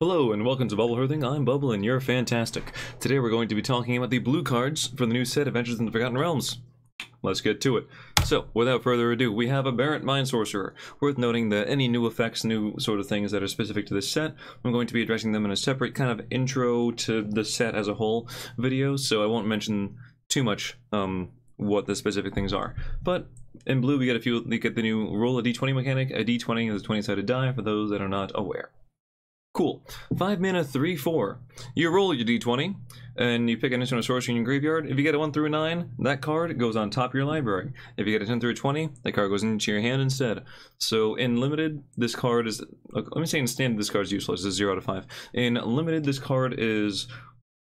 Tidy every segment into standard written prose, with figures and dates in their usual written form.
Hello and welcome to Bubble Hearthing. I'm Bubble and you're fantastic. Today we're going to be talking about the blue cards for the new set Adventures in the Forgotten Realms. Let's get to it. So, without further ado, we have Aberrant Mind Sorcerer. Worth noting that any new effects, new sort of things that are specific to this set, I'm going to be addressing them in a separate kind of intro to the set as a whole video, so I won't mention too much what the specific things are. But in blue we get the new roll a D20 mechanic. A D20 is a 20-sided die for those that are not aware. Cool. 5 mana, 3/4. You roll your d20, and you pick an instant or sorcery in your graveyard. If you get a 1 through 9, that card goes on top of your library. If you get a 10 through 20, that card goes into your hand instead. So in limited, this card is... let me say in standard, this card is useless. It's 0 out of 5. In limited, this card is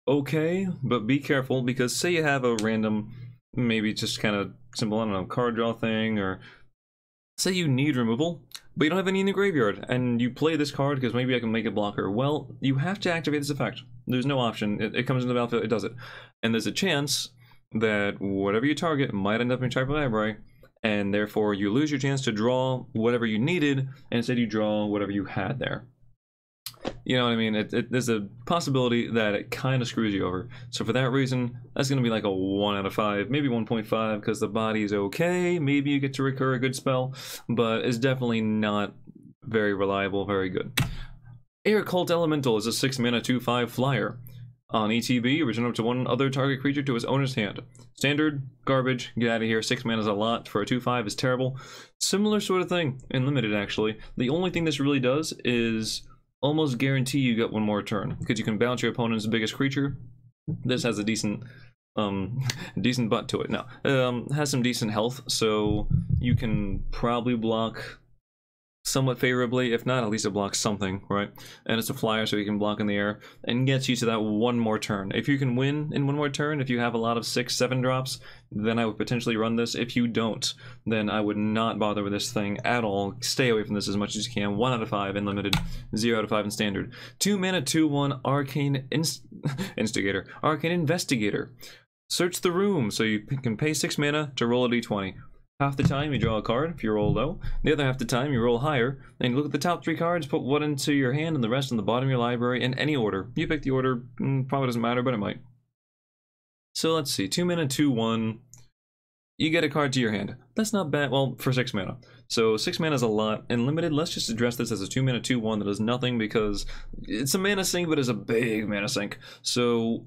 okay, but be careful, because say you have a random, maybe just kind of simple, I don't know, card draw thing, or say you need removal, but you don't have any in the graveyard, and you play this card because maybe I can make it blocker. Well, you have to activate this effect. There's no option. It comes into the battlefield, it does it. And there's a chance that whatever you target might end up in your library, and therefore you lose your chance to draw whatever you needed, and instead you draw whatever you had there. You know what I mean? There's a possibility that it kind of screws you over. So for that reason, that's going to be like a 1 out of 5, maybe 1.5, because the body is okay. Maybe you get to recur a good spell, but it's definitely not very reliable, very good. Air Cult Elemental is a 6 mana 2/5 flyer. On ETB, return up to one other target creature to its owner's hand. Standard, garbage, get out of here. 6 mana is a lot. For a 2/5 is terrible. Similar sort of thing in limited, actually. The only thing this really does is almost guarantee you get one more turn, because you can bounce your opponent's biggest creature. This has a decent decent butt to it. Now, has some decent health, so you can probably block somewhat favorably. If not, at least it blocks something, right? And it's a flyer, so you can block in the air, and gets you to that one more turn. If you can win in one more turn, if you have a lot of 6-7 drops, then I would potentially run this. If you don't, then I would not bother with this thing at all. Stay away from this as much as you can. 1 out of 5 in limited, 0 out of 5 in standard. 2 mana 2/1 Arcane Instigator. Arcane Investigator. Search the room, so you can pay 6 mana to roll a d20. Half the time you draw a card if you roll low, the other half the time you roll higher, and you look at the top 3 cards, put one into your hand and the rest on the bottom of your library in any order. You pick the order, probably doesn't matter, but it might. So let's see, 2 mana 2/1, you get a card to your hand. That's not bad, well, for 6 mana. So 6 mana is a lot, and limited, let's just address this as a 2 mana 2/1 that does nothing, because it's a mana sink, but it's a big mana sink. So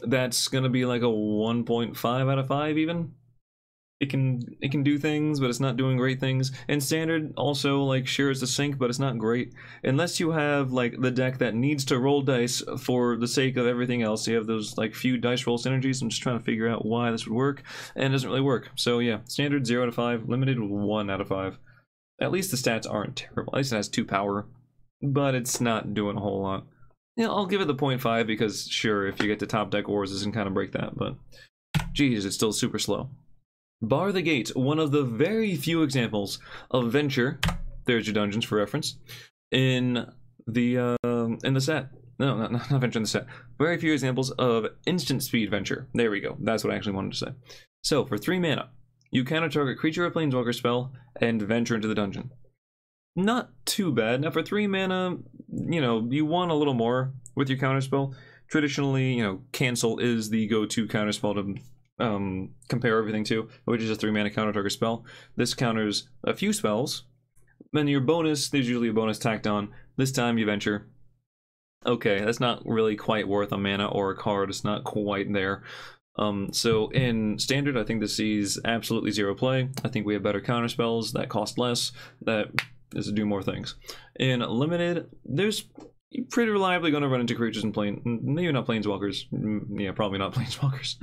that's gonna be like a 1.5 out of 5 even. It can do things, but it's not doing great things. And standard also, like, sure, it's a sink, but it's not great unless you have like the deck that needs to roll dice for the sake of everything else. You have those like few dice roll synergies. I'm just trying to figure out why this would work, and it doesn't really work. So yeah, standard 0 out of 5, limited 1 out of 5. At least the stats aren't terrible. At least it has 2 power, but it's not doing a whole lot. Yeah, I'll give it the 0.5 because sure, if you get to top deck wars, this can kind of break that, but geez, it's still super slow. Bar the Gate, one of the very few examples of venture, there's your dungeons for reference, in the set. No, not venture in the set. Very few examples of instant speed venture. There we go. That's what I actually wanted to say. So, for 3 mana, you counter target creature or planeswalker spell and venture into the dungeon. Not too bad. Now, for 3 mana, you know, you want a little more with your counter spell. Traditionally, you know, cancel is the go-to counter spell to compare everything to, which is a 3 mana counter target spell. This counters a few spells, then your bonus, there's usually a bonus tacked on. This time you venture. Okay, that's not really quite worth a mana or a card, it's not quite there. So in standard, I think this sees absolutely 0 play. I think we have better counter spells that cost less, that is to do more things. In limited, there's you're pretty reliably going to run into creatures and maybe not planeswalkers. Yeah, probably not planeswalkers.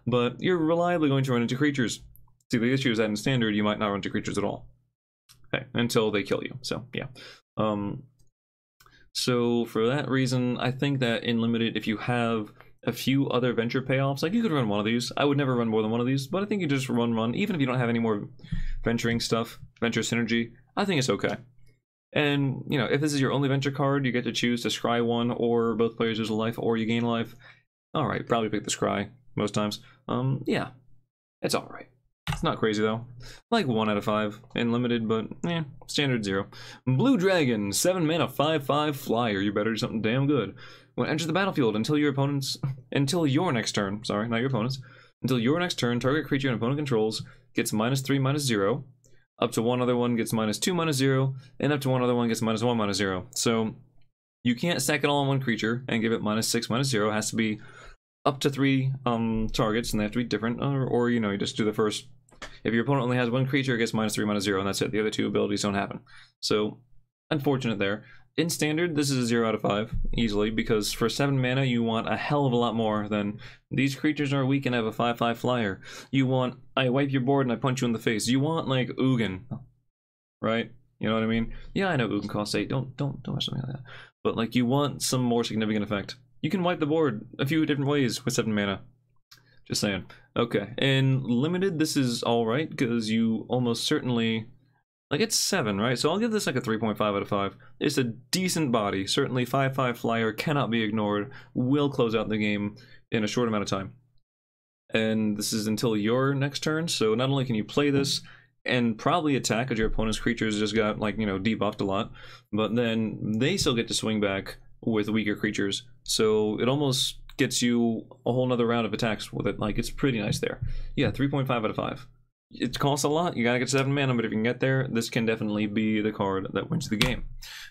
But you're reliably going to run into creatures. See, the issue is that in standard, you might not run into creatures at all. Okay, until they kill you. So, yeah. So, for that reason, I think that in limited, if you have a few other venture payoffs, like you could run one of these. I would never run more than one of these, but I think you just run one. Even if you don't have any more venturing stuff, venture synergy, I think it's okay. And, you know, if this is your only venture card, you get to choose to scry one, or both players lose a life, or you gain a life. Alright, probably pick the scry most times. Yeah, it's alright. It's not crazy though. Like 1 out of 5 in limited, but standard 0. Blue Dragon, 7 mana, 5/5 flyer. You better do something damn good. When it enters the battlefield, until your next turn, sorry, not your opponent's, until your next turn, target creature an opponent controls gets -3/-0. Up to one other one gets -2/-0, and up to one other one gets -1/-0. So you can't stack it all on one creature and give it -6/-0. It has to be up to 3 targets, and they have to be different, or you know, you just do the first. If your opponent only has one creature, it gets -3/-0, and that's it. The other 2 abilities don't happen. So unfortunate there. In standard, this is a 0 out of 5 easily, because for 7 mana you want a hell of a lot more than these creatures are weak and have a 5/5 flyer. You want I wipe your board and I punch you in the face. You want like Ugin, right? You know what I mean? Yeah, I know Ugin costs 8. Don't mess something like that. But like, you want some more significant effect. You can wipe the board a few different ways with 7 mana. Just saying. Okay, in limited, this is alright, because you almost certainly... Like, it's 7, right? So I'll give this like a 3.5 out of 5. It's a decent body. Certainly 5/5 flyer cannot be ignored. Will close out the game in a short amount of time. And this is until your next turn, so not only can you play this and probably attack, because your opponent's creatures just got, like, you know, debuffed a lot, but then they still get to swing back with weaker creatures. So it almost gets you a whole nother round of attacks with it. Like, it's pretty nice there. Yeah, 3.5 out of 5. It costs a lot, you gotta get 7 mana, but if you can get there, this can definitely be the card that wins the game.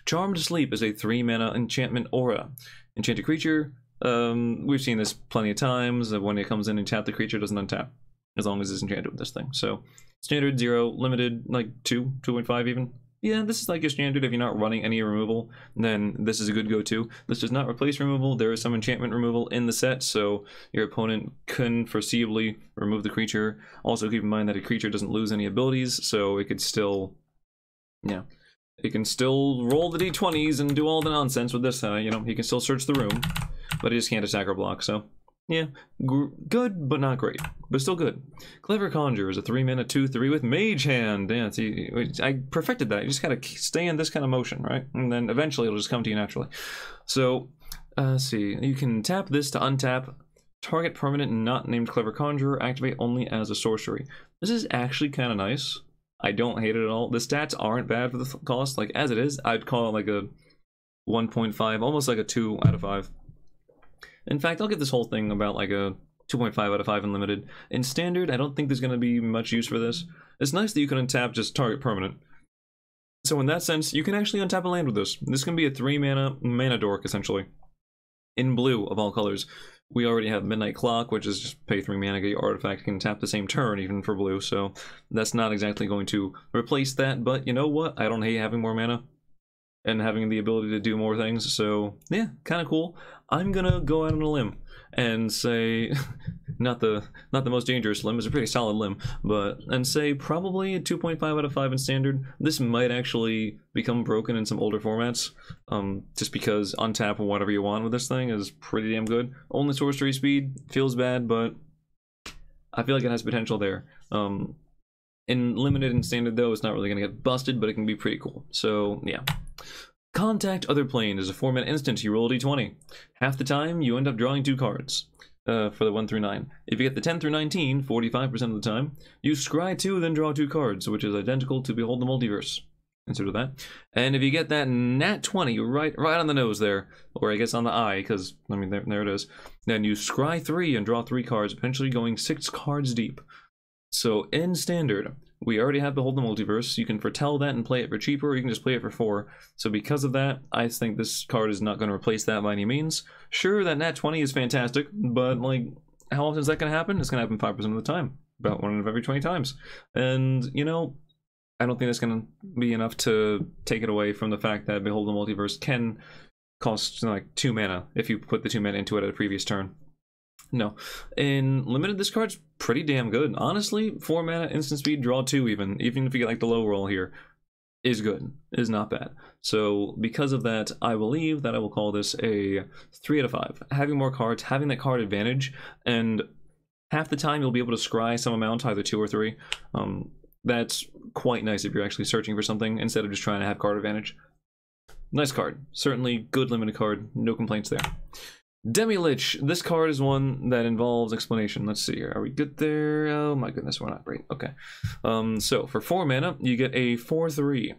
Charmed Sleep is a 3 mana enchantment aura. Enchanted creature, we've seen this plenty of times, that when it comes in and tap the creature, it doesn't untap, as long as it's enchanted with this thing. So, standard 0, limited, like 2, 2.5 even. Yeah, this is like your standard. If you're not running any removal, then this is a good go-to. This does not replace removal. There is some enchantment removal in the set, so your opponent can foreseeably remove the creature. Also keep in mind that a creature doesn't lose any abilities, so it could still, yeah, it can still roll the d20s and do all the nonsense with this. You know, he can still search the room, but he just can't attack or block, so... Yeah, good, but not great. But still good. Clever Conjurer is a 3 mana 2/3 with Mage Hand. Yeah, see, I perfected that. You just gotta stay in this kind of motion, right? And then eventually it'll just come to you naturally. So, let's see. You can tap this to untap. Target permanent not named Clever Conjurer. Activate only as a sorcery. This is actually kind of nice. I don't hate it at all. The stats aren't bad for the cost. Like, as it is, I'd call it like a 1.5, almost like a 2 out of 5. In fact, I'll give this whole thing about like a 2.5 out of 5 in limited. In standard, I don't think there's going to be much use for this. It's nice that you can untap just target permanent. So in that sense, you can actually untap a land with this. This can be a 3 mana dork, essentially. In blue, of all colors. We already have Midnight Clock, which is just pay 3 mana, get your artifact, you can tap the same turn, even for blue. So that's not exactly going to replace that, but you know what? I don't hate having more mana and having the ability to do more things, so yeah, kind of cool. I'm gonna go out on a limb and say, not the most dangerous limb, it's a pretty solid limb, but, and say probably a 2.5 out of 5 in standard. This might actually become broken in some older formats, just because untap whatever you want with this thing is pretty damn good. Only sorcery speed, feels bad, but I feel like it has potential there. In limited and standard though, it's not really gonna get busted, but it can be pretty cool, so yeah. Contact Other Plane is a 4 mana instant. You roll a d20. Half the time, you end up drawing 2 cards for the 1 through 9. If you get the 10 through 19, 45% of the time, you scry 2, then draw 2 cards, which is identical to Behold the Multiverse. Consider that. And if you get that nat 20 right on the nose there, or I guess on the eye, because, I mean, there it is, then you scry 3 and draw 3 cards, eventually going 6 cards deep. So in standard, we already have Behold the Multiverse. You can foretell that and play it for cheaper, or you can just play it for 4. So because of that, I think this card is not going to replace that by any means. Sure, that nat 20 is fantastic, but like, how often is that going to happen? It's going to happen 5% of the time. About 1 out of every 20 times. And, you know, I don't think that's going to be enough to take it away from the fact that Behold the Multiverse can cost like 2 mana if you put the 2 mana into it at a previous turn. No. In limited, this card's pretty damn good. Honestly, 4 mana, instant speed, draw 2 even if you get like the low roll here, is good. Is not bad. So because of that, I believe that I will call this a 3 out of 5. Having more cards, having that card advantage, and half the time you'll be able to scry some amount, either 2 or 3. That's quite nice if you're actually searching for something instead of just trying to have card advantage. Nice card. Certainly good limited card. No complaints there. Demilich. This card is one that involves explanation. Let's see here. Are we good there? Oh my goodness, we're not great. Okay. So for 4 mana, you get a 4/3,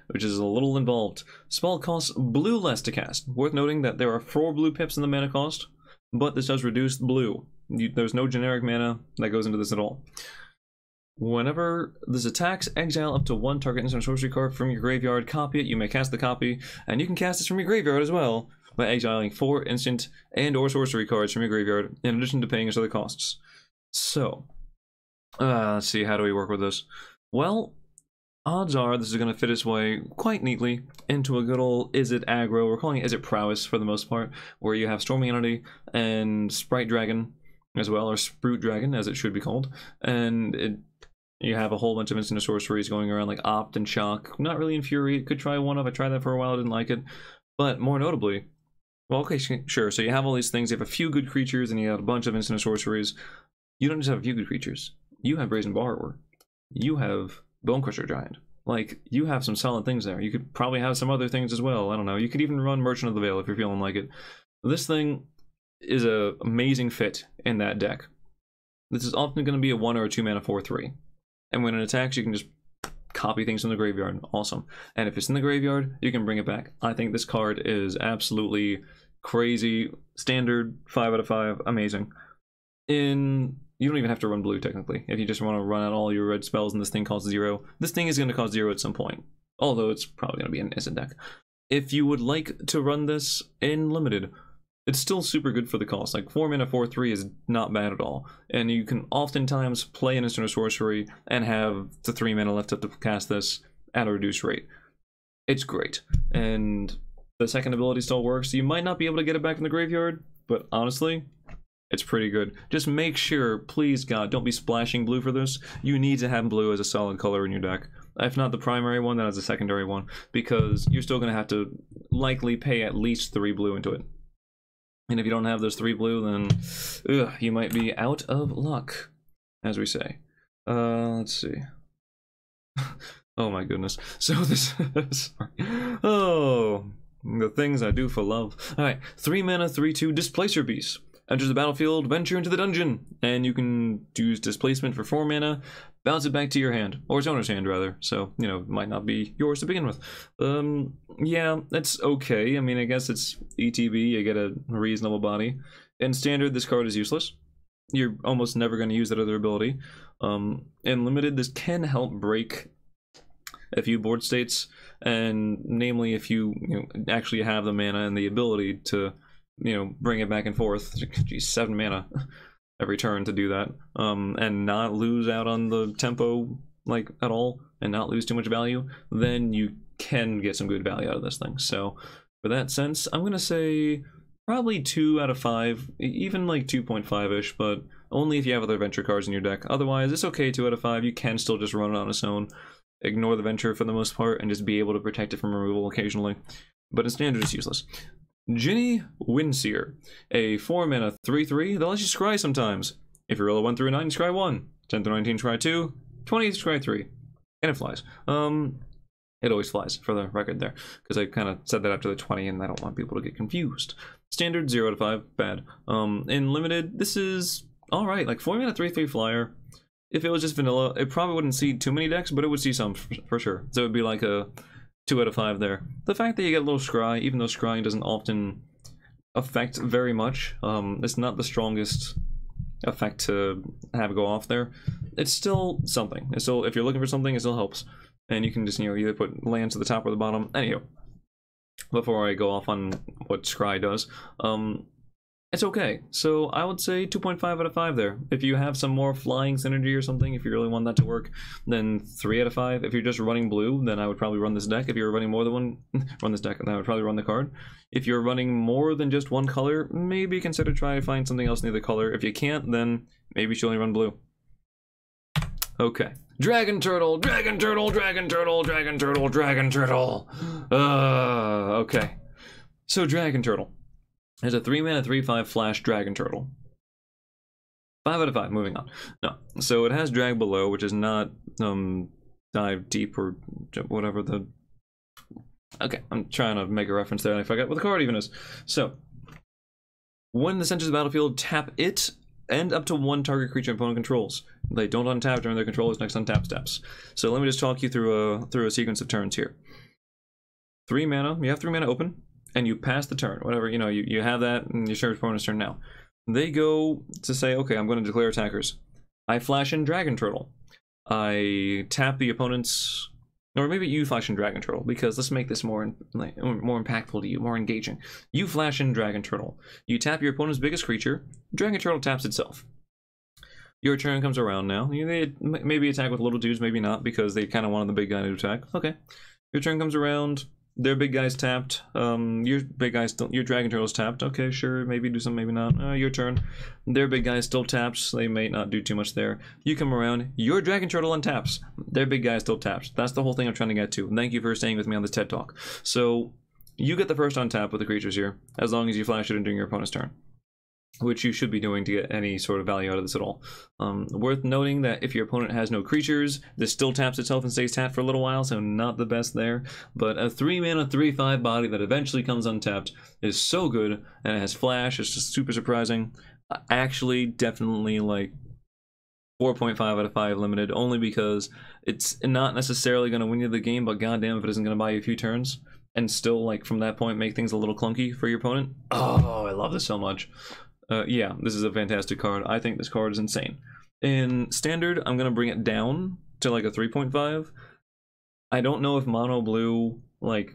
which is a little involved. Spell costs blue less to cast. Worth noting that there are 4 blue pips in the mana cost, but this does reduce blue. There's no generic mana that goes into this at all. Whenever this attacks, exile up to 1 target instant sorcery card from your graveyard, copy it, you may cast the copy, and you can cast this from your graveyard as well, by exiling 4 instant and or sorcery cards from your graveyard, in addition to paying its other costs. So, let's see, how do we work with this? Well, odds are this is going to fit its way quite neatly into a good old Is It aggro. We're calling it Is It Prowess for the most part, where you have Storming Entity and Sprite Dragon as well, or Sprout Dragon as it should be called, and you have a whole bunch of instant sorceries going around like Opt and Shock. Not really Infuriate, could try one up. I tried that for a while, didn't like it. But more notably, well, okay, sure, so you have all these things, you have a few good creatures, and you have a bunch of instant sorceries. You don't just have a few good creatures. You have Brazen Borrower. You have Bonecrusher Giant. Like, you have some solid things there. You could probably have some other things as well, I don't know. You could even run Merchant of the Veil if you're feeling like it. This thing is an amazing fit in that deck. This is often going to be a 1 or a 2 mana 4/3. And when it attacks, you can just copy things from the graveyard. Awesome. And if it's in the graveyard, you can bring it back. I think this card is absolutely crazy. Standard, 5 out of 5. Amazing. You don't even have to run blue, technically. If you just want to run out all your red spells and this thing costs 0, this thing is going to cost 0 at some point. Although it's probably going to be an instant deck. If you would like to run this in limited, it's still super good for the cost. Like 4 mana 4/3 is not bad at all. And you can oftentimes play an instant or sorcery and have the 3 mana left up to cast this at a reduced rate. It's great. And the second ability still works. You might not be able to get it back in the graveyard, but honestly, it's pretty good. Just make sure, please God, don't be splashing blue for this. You need to have blue as a solid color in your deck. If not the primary one, then as a secondary one, because you're still going to have to likely pay at least 3 blue into it. And if you don't have those 3 blue, then you might be out of luck, as we say. Let's see. Oh my goodness. So this sorry. Oh, the things I do for love. Alright, 3 mana, 3/2 Displacer Beast. Enters the battlefield, venture into the dungeon, and you can use displacement for 4 mana, bounce it back to your hand, or its owner's hand rather, so, you know, it might not be yours to begin with. Yeah, that's okay. I mean, I guess it's ETB, you get a reasonable body. In standard, this card is useless. You're almost never going to use that other ability. In limited, this can help break a few board states, and namely if you actually have the mana and the ability to bring it back and forth. Geez, 7 mana every turn to do that, and not lose out on the tempo like at all, and not lose too much value, then you can get some good value out of this thing. So for that sense, I'm gonna say probably 2 out of 5, even like 2.5-ish, but only if you have other venture cards in your deck. Otherwise, it's okay, 2 out of 5. You can still just run it on its own, ignore the venture for the most part, and just be able to protect it from removal occasionally. But in standard, it's useless. Ginny Windseer, a 4 mana 3/3 that lets you scry sometimes. If you roll a 1 through a 9, you scry 1. 10 through 19, scry 2. 20, scry 3. And it flies. It always flies, for the record there, because I kind of said that after the 20, and I don't want people to get confused. Standard, 0 out of 5, bad. In limited, this is alright, like 4 mana 3/3 flyer. If it was just vanilla, it probably wouldn't see too many decks, but it would see some for sure. So it would be like a 2 out of 5 there. The fact that you get a little scry, even though scrying doesn't often affect very much, it's not the strongest effect to have go off there. It's still something. It's still, if you're looking for something, it still helps. And you can just, either put lands to the top or the bottom. Anywho, before I go off on what scry does, it's okay. So I would say 2.5 out of 5 there. If you have some more flying synergy or something, if you really want that to work, then 3 out of 5. If you're just running blue, then I would probably run this deck. If you're running more than one, run this deck, then I would probably run the card. If you're running more than just one color, maybe consider trying to find something else in the other color. If you can't, then maybe you should only run blue. Okay. Dragon Turtle, Dragon Turtle, Dragon Turtle, Dragon Turtle, Dragon Turtle. Okay. So Dragon Turtle. It's a 3 mana 3/5 flash Dragon Turtle. 5 out of 5, moving on. No. So it has drag below, which is not dive deep or whatever the... Okay, I'm trying to make a reference there and I forgot what the card even is. So, When this enters the battlefield, tap it and up to one target creature opponent controls. They don't untap during their control's next untap steps. So let me just talk you through a sequence of turns here. 3 mana, you have 3 mana open, and you pass the turn. Whatever, you know, you have that, and you start your opponent's turn now. They go to say, okay, I'm going to declare attackers. I flash in Dragon Turtle. I tap the opponent's, or maybe you flash in Dragon Turtle, because let's make this more impactful to you, more engaging. You flash in Dragon Turtle. You tap your opponent's biggest creature. Dragon Turtle taps itself. Your turn comes around now. You maybe attack with little dudes, maybe not, because they kind of wanted the big guy to attack. Okay. Your turn comes around. Their big guy's tapped. Your big guy's still, your Dragon Turtle's tapped. Okay, sure, maybe do something, maybe not. Your turn. Their big guy's still tapped, so they may not do too much there. You come around. Your Dragon Turtle untaps. Their big guy's still tapped. That's the whole thing I'm trying to get to. Thank you for staying with me on this TED Talk. So you get the first untap with the creatures here, as long as you flash it in during your opponent's turn, which you should be doing to get any sort of value out of this at all. Worth noting that if your opponent has no creatures, this still taps itself and stays tapped for a little while, so not the best there. But a 3-mana 3/5 body that eventually comes untapped is so good, and it has flash. It's just super surprising. Actually, definitely like 4.5 out of 5 limited, only because it's not necessarily going to win you the game, but goddamn if it isn't going to buy you a few turns, and still, like, from that point, make things a little clunky for your opponent. Oh, I love this so much. Yeah, this is a fantastic card. I think this card is insane. In Standard, I'm going to bring it down to like a 3.5. I don't know if mono blue, like,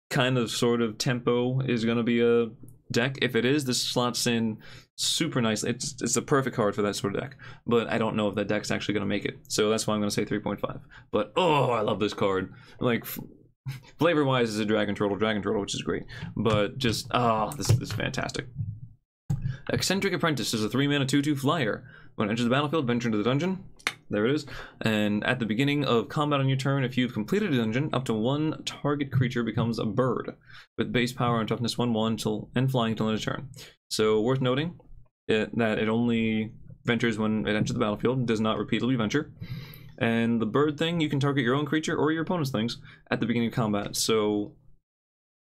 kind of sort of tempo is going to be a deck. If it is, this slots in super nicely. It's a perfect card for that sort of deck. But I don't know if that deck's actually going to make it. So that's why I'm going to say 3.5. But, oh, I love this card. Like, flavor-wise, it's a Dragon Turtle, which is great. But just, this is fantastic. Eccentric Apprentice is a 3-mana 2/2 flyer. When it enters the battlefield, venture into the dungeon. There it is. And at the beginning of combat on your turn, if you've completed a dungeon, up to one target creature becomes a bird with base power and toughness 1/1 and flying till end of turn. So worth noting that it only ventures when it enters the battlefield, does not repeatedly venture. And the bird thing, you can target your own creature or your opponent's things at the beginning of combat. So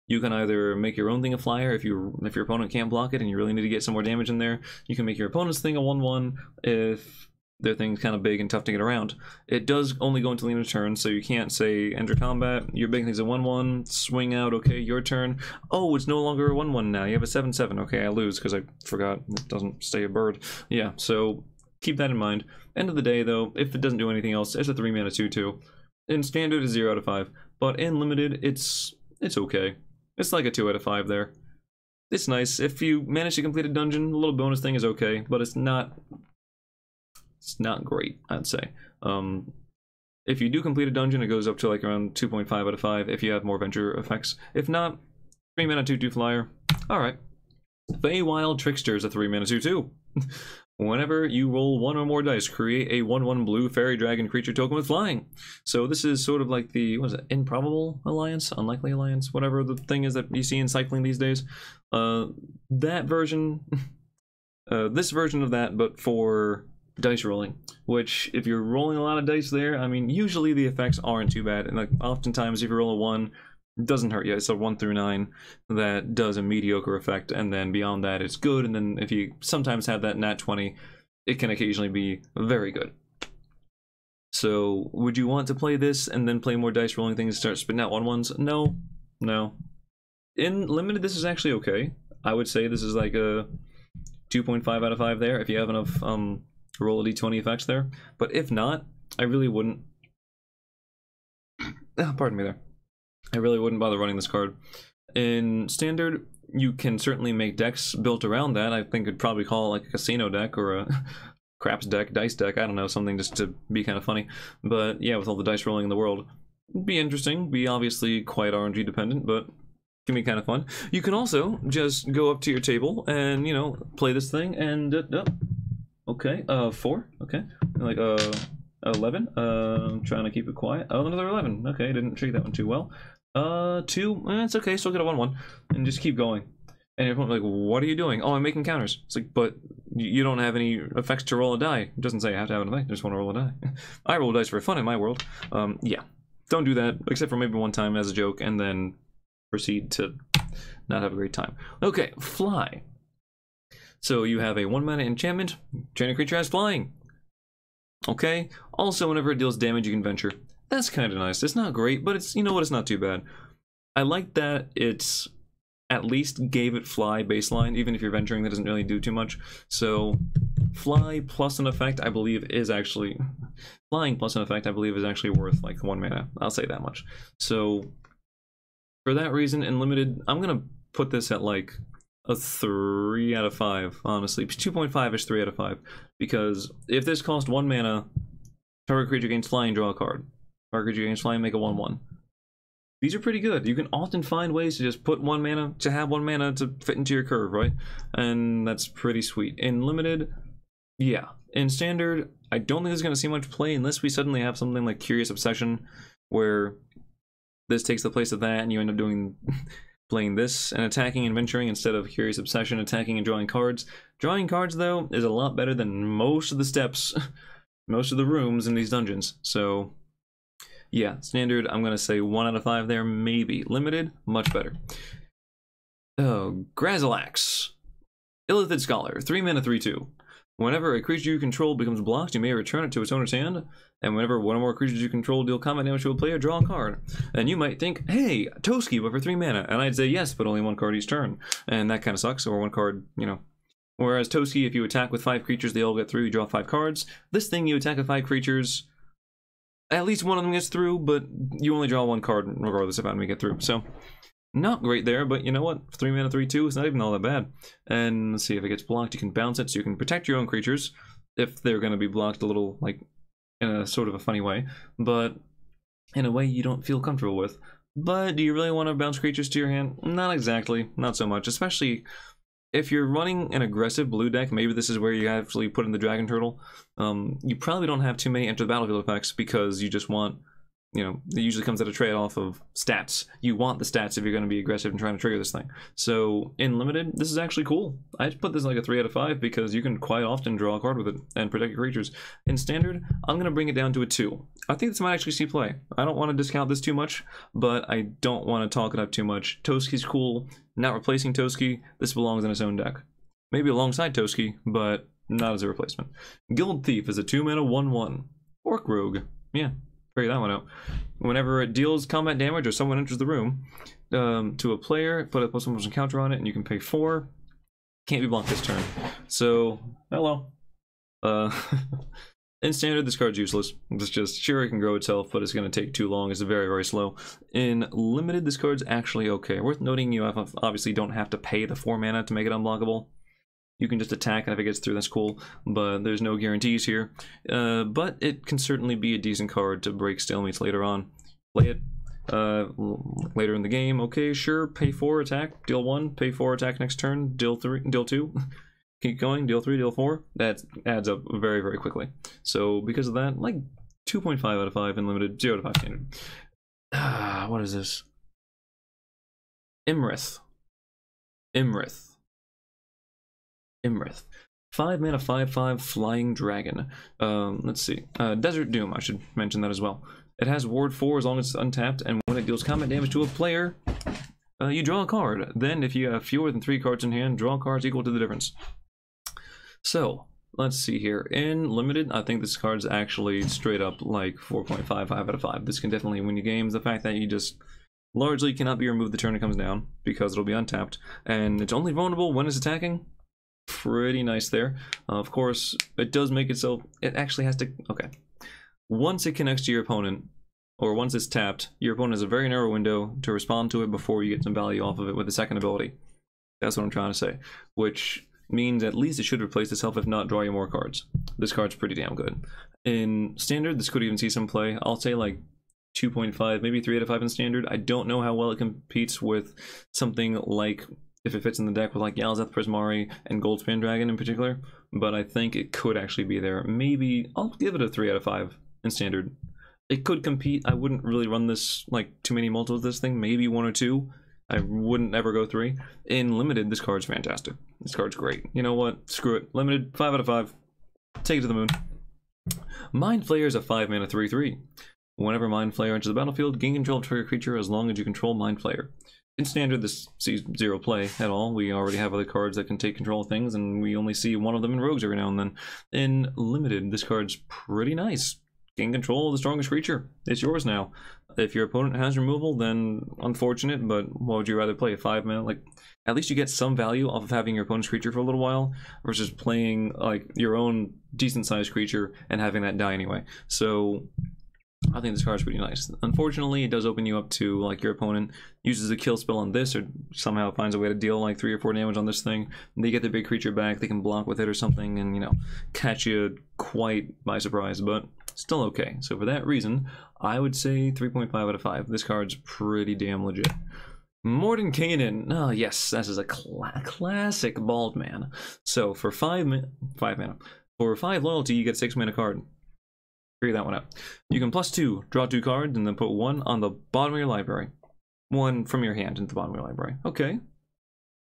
you can either make your own thing a flyer if your opponent can't block it and you really need to get some more damage in there. You can make your opponent's thing a 1/1 if their thing's kind of big and tough to get around. It does only go until the end of turn, so you can't say enter combat, your big thing's a 1/1, swing out, okay, your turn. Oh, it's no longer a 1/1 now, you have a 7/7. Okay, I lose because I forgot it doesn't stay a bird. Yeah, so keep that in mind. End of the day, though, if it doesn't do anything else, it's a 3-mana 2/2. In Standard, it's 0 out of 5, but in Limited, it's okay. It's like a 2 out of 5 there. It's nice. If you manage to complete a dungeon, a little bonus thing is okay, but it's not great, I'd say. If you do complete a dungeon, it goes up to like around 2.5 out of 5 if you have more venture effects. If not, 3-mana 2/2 flyer. Alright. Feywild Trickster is a 3-mana 2/2. Whenever you roll 1 or more dice, create a 1/1 blue fairy dragon creature token with flying. So this is sort of like the, what is it, improbable alliance, unlikely alliance, whatever the thing is that you see in cycling these days. That version, this version of that, but for dice rolling, which if you're rolling a lot of dice there, I mean, usually the effects aren't too bad. And like oftentimes if you roll a 1, it doesn't hurt you. It's a 1 through 9 that does a mediocre effect, and then beyond that it's good, and then if you sometimes have that nat 20, it can occasionally be very good. So would you want to play this and then play more dice rolling things and start spitting out 1/1s? No. In Limited, this is actually okay. I would say this is like a 2.5 out of 5 there if you have enough roll a d20 effects there. But if not, I really wouldn't. Pardon me there. I really wouldn't bother running this card. In Standard, you can certainly make decks built around that. I think I'd probably call it like a casino deck or a craps deck, dice deck, I don't know, something just to be kind of funny. But yeah, with all the dice rolling in the world, it'd be interesting, be obviously quite RNG dependent, but can be kind of fun. You can also just go up to your table and, you know, play this thing and, okay, 4, okay, like, 11, I'm trying to keep it quiet. Oh, another 11, okay, didn't treat that one too well. 2, it's okay, still get a 1/1, and just keep going. And everyone's like, what are you doing? Oh, I'm making counters. It's like, but you don't have any effects to roll a die. It doesn't say I have to have an effect, I just want to roll a die. I roll dice for fun in my world. Yeah, don't do that, except for maybe one time as a joke, and then proceed to not have a great time. Okay, fly. So you have a 1-mana enchantment, train a creature has flying. Okay, also whenever it deals damage you can venture. That's kind of nice. It's not great, but it's, you know what, it's not too bad. I like that it's at least gave it fly baseline, even if you're venturing that doesn't really do too much. So fly plus an effect I believe is actually, flying plus an effect I believe is actually worth like 1 mana. I'll say that much. So for that reason, in limited, I'm gonna put this at like a 3 out of 5, honestly. 2.5 is 3 out of 5. Because if this cost 1 mana, target creature gains flying, draw a card. Target creature gains flying, make a 1/1. These are pretty good. You can often find ways to just put 1 mana, to have 1 mana to fit into your curve, right? And that's pretty sweet. In limited, yeah. In standard, I don't think there's going to see much play unless we suddenly have something like Curious Obsession, where this takes the place of that and you end up doing playing this and attacking and venturing instead of Curious Obsession, attacking and drawing cards. Drawing cards, though, is a lot better than most of the steps, most of the rooms in these dungeons. So yeah, standard, I'm going to say 1 out of 5 there, maybe. Limited, much better. Oh, Grazilax. Illithid Scholar, 3 mana, 3/2. Whenever a creature you control becomes blocked, you may return it to its owner's hand, and whenever one or more creatures you control deal combat damage to a player, draw a card. And you might think, hey, Toski, but for 3 mana. And I'd say yes, but only 1 card each turn. And that kind of sucks, or 1 card, you know. Whereas Toski, if you attack with 5 creatures, they all get through, you draw 5 cards. This thing, you attack with 5 creatures, at least one of them gets through, but you only draw 1 card regardless of how many get through. So, not great there, but you know what? 3 mana, 3/2 is not even all that bad. And let's see, if it gets blocked, you can bounce it, so you can protect your own creatures if they're going to be blocked a little, like, in a sort of a funny way, but in a way you don't feel comfortable with. But do you really want to bounce creatures to your hand? Not exactly, not so much, especially if you're running an aggressive blue deck. Maybe this is where you actually put in the Dragon Turtle. You probably don't have too many enter the battlefield effects because you just want, you know, it usually comes at a trade-off of stats. You want the stats if you're going to be aggressive and trying to trigger this thing. So in limited, this is actually cool. I'd put this like a 3 out of 5 because you can quite often draw a card with it and protect your creatures. In standard, I'm going to bring it down to a 2. I think this might actually see play. I don't want to discount this too much, but I don't want to talk it up too much. Toski's cool. Not replacing Toski. This belongs in its own deck. Maybe alongside Toski, but not as a replacement. Guild Thief is a 2 mana 1/1. Orc Rogue. Yeah. Figure that one out. Whenever it deals combat damage or someone enters the room to a player, put a +1/+1 counter on it, and you can pay 4. Can't be blocked this turn. So, hello. In standard, this card's useless. It's just, sure, it can grow itself, but it's going to take too long. It's very, very slow. In limited, this card's actually okay. Worth noting, you obviously don't have to pay the 4 mana to make it unblockable. You can just attack, and if it gets through, that's cool, but there's no guarantees here. But it can certainly be a decent card to break stalemates later on. Play it later in the game. Okay, sure, pay 4, attack, deal 1, pay 4, attack next turn, deal 2. Keep going, deal 3, deal 4. That adds up very, very quickly. So because of that, like 2.5 out of 5 in limited, 0 out of 5 standard. What is this? Imrith. 5 mana 5/5 flying dragon. Let's see. Desert Doom, I should mention that as well. It has ward 4 as long as it's untapped, and when it deals combat damage to a player, you draw a card. Then if you have fewer than 3 cards in hand, draw cards equal to the difference. So, let's see here. In limited, I think this card's actually straight up like 4.55 out of 5. This can definitely win you games. The fact that you just largely cannot be removed the turn it comes down because it'll be untapped, and it's only vulnerable when it's attacking. Pretty nice there. Of course, it does make itself, it actually has to, okay. Once it connects to your opponent, or once it's tapped, your opponent has a very narrow window to respond to it before you get some value off of it with the second ability. That's what I'm trying to say. Which means at least it should replace itself, if not draw you more cards. This card's pretty damn good. In standard, this could even see some play. I'll say like 2.5, maybe 3 out of 5 in standard. I don't know how well it competes with something like, if it fits in the deck with like Yalzeth Prismari and Goldspan Dragon in particular, but I think it could actually be there. Maybe, I'll give it a 3 out of 5 in standard. It could compete. I wouldn't really run this, like, too many multiples of this thing, maybe 1 or 2. I wouldn't ever go 3. In limited, this card's fantastic. This card's great. You know what? Screw it. Limited, 5 out of 5. Take it to the moon. Mind Flayer is a 5 mana 3/3. Whenever Mind Flayer enters the battlefield, gain control of target creature as long as you control Mind Flayer. in Standard, this sees zero play at all. We already have other cards that can take control of things, and we only see one of them in Rogues every now and then. In Limited, this card's pretty nice. Gain control of the strongest creature. It's yours now. If your opponent has removal, then unfortunate, but what would you rather play? A 5-mana? Like, at least you get some value off of having your opponent's creature for a little while, versus playing, like, your own decent-sized creature and having that die anyway. So I think this card's pretty nice. Unfortunately, it does open you up to, like, your opponent uses a kill spell on this, or somehow finds a way to deal, like, 3 or 4 damage on this thing. They get their big creature back, they can block with it or something, and, you know, catch you quite by surprise, but still okay. So for that reason, I would say 3.5 out of 5. This card's pretty damn legit. Mordenkainen. Oh, yes, this is a classic bald man. So for 5 mana. For 5 loyalty, you get a 6-mana card. Figure that one out. You can +2, draw 2 cards, and then put 1 on the bottom of your library. 1 from your hand into the bottom of your library. Okay.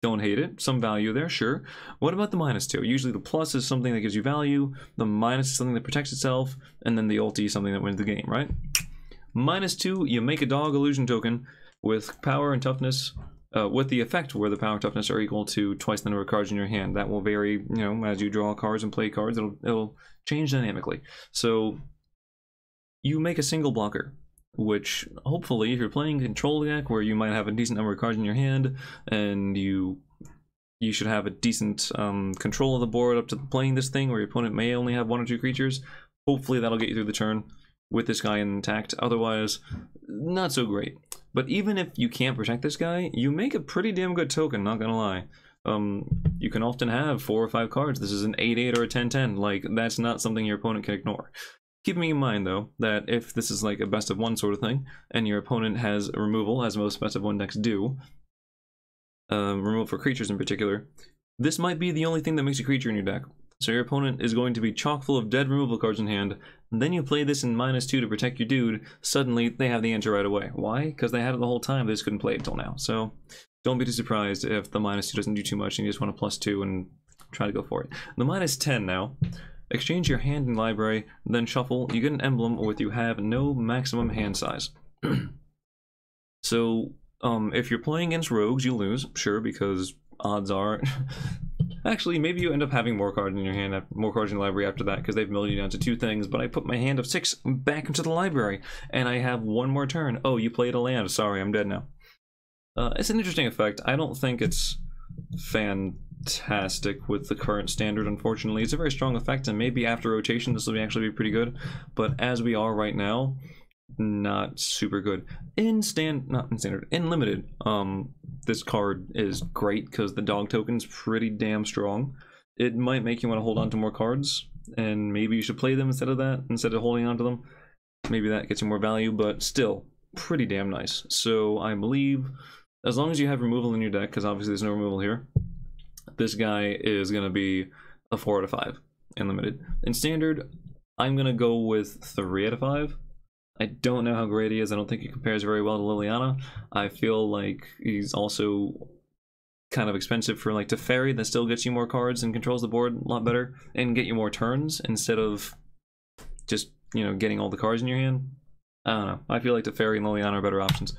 Don't hate it. Some value there, sure. What about the -2? Usually the plus is something that gives you value, the minus is something that protects itself, and then the ulti is something that wins the game, right? -2, you make a dog illusion token with power and toughness, with the effect where the power and toughness are equal to twice the number of cards in your hand. That will vary, you know, as you draw cards and play cards. It'll change dynamically. So you make a single blocker, which hopefully, if you're playing control deck where you might have a decent number of cards in your hand, and you should have a decent control of the board up to playing this thing, where your opponent may only have 1 or 2 creatures, hopefully that'll get you through the turn with this guy intact. Otherwise, not so great. But even if you can't protect this guy, you make a pretty damn good token, not gonna lie. You can often have 4 or 5 cards. This is an 8/8 or a 10/10. Like, that's not something your opponent can ignore. Keeping in mind, though, that if this is like a best of 1 sort of thing, and your opponent has removal, as most best of 1 decks do, removal for creatures in particular, this might be the only thing that makes a creature in your deck. So your opponent is going to be chock full of dead removal cards in hand, and then you play this in -2 to protect your dude, suddenly they have the answer right away. Why? Because they had it the whole time, they just couldn't play it until now. So don't be too surprised if the -2 doesn't do too much and you just want a +2 and try to go for it. The -10 now. Exchange your hand and library, then shuffle. You get an emblem with you have no maximum hand size. So, if you're playing against rogues, you lose, sure, because odds are... Actually, maybe you end up having more cards in your hand, more cards in the library after that, because they've milled you down to 2 things, but I put my hand of 6 back into the library, and I have 1 more turn. Oh, you played a land. Sorry, I'm dead now. It's an interesting effect. I don't think it's fantastic with the current standard, unfortunately. It's a very strong effect, and maybe after rotation this will actually be pretty good, but as we are right now, not super good. In limited, this card is great because the dog token's pretty damn strong. It might make you want to hold on to more cards, and maybe you should play them instead of holding on to them. Maybe that gets you more value, but still pretty damn nice. So I believe as long as you have removal in your deck, because obviously there's no removal here, this guy is going to be a 4 out of 5 in limited. In standard, I'm going to go with 3 out of 5. I don't know how great he is. I don't think he compares very well to Liliana. I feel like he's also kind of expensive for like Teferi, that still gets you more cards and controls the board a lot better and get you more turns instead of just, you know, getting all the cards in your hand. I don't know. I feel like Teferi and Liliana are better options.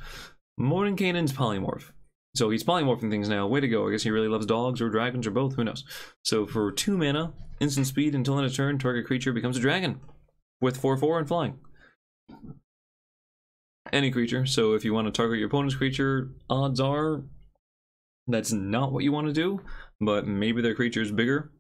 Mordenkainen's Polymorph. So he's polymorphing things now. Way to go. I guess he really loves dogs or dragons or both. Who knows? So for 2 mana, instant speed until end of turn, target creature becomes a dragon with 4/4 and flying. Any creature. So if you want to target your opponent's creature, odds are that's not what you want to do, but maybe their creature is bigger.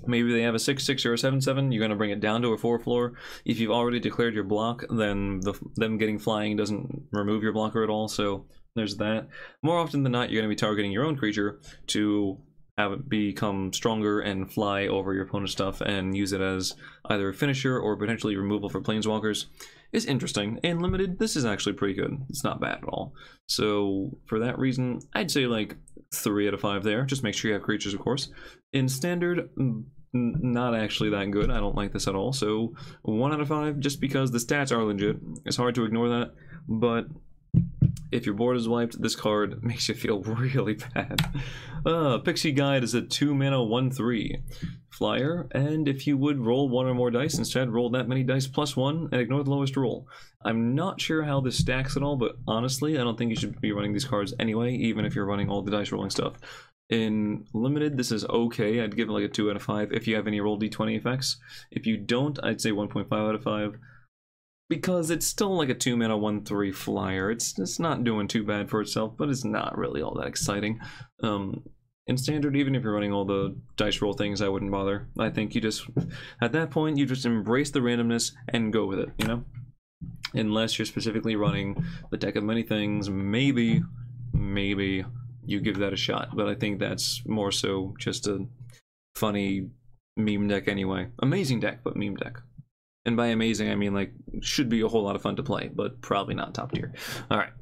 Maybe they have a 6/6 or a 7/7. You're going to bring it down to a 4/4. If you've already declared your block, then them getting flying doesn't remove your blocker at all, so there's that. More often than not, you're going to be targeting your own creature to have it become stronger and fly over your opponent's stuff and use it as either a finisher or potentially removal for planeswalkers. It's interesting. And limited, this is actually pretty good. It's not bad at all. So for that reason, I'd say like 3 out of 5 there. Just make sure you have creatures, of course. In standard, not actually that good. I don't like this at all. So 1 out of 5, just because the stats are legit. It's hard to ignore that, but If your board is wiped, this card makes you feel really bad. Pixie Guide is a 2 mana 1/3 flyer, and if you would roll 1 or more dice, instead roll that many dice plus 1 and ignore the lowest roll. I'm not sure how this stacks at all, but honestly, I don't think you should be running these cards anyway, even if you're running all the dice rolling stuff. In limited, this is okay. I'd give it like a 2 out of 5 if you have any roll D20 effects. If you don't, I'd say 1.5 out of 5. Because it's still like a 2 mana 1/3 flyer. It's not doing too bad for itself, but it's not really all that exciting. In standard, even if you're running all the dice roll things, I wouldn't bother. I think you just, at that point, you just embrace the randomness and go with it, you know? Unless you're specifically running the deck of many things, maybe you give that a shot. But I think that's more so just a funny meme deck anyway. Amazing deck, but meme deck. And by amazing, I mean like should be a whole lot of fun to play, but probably not top tier. All right,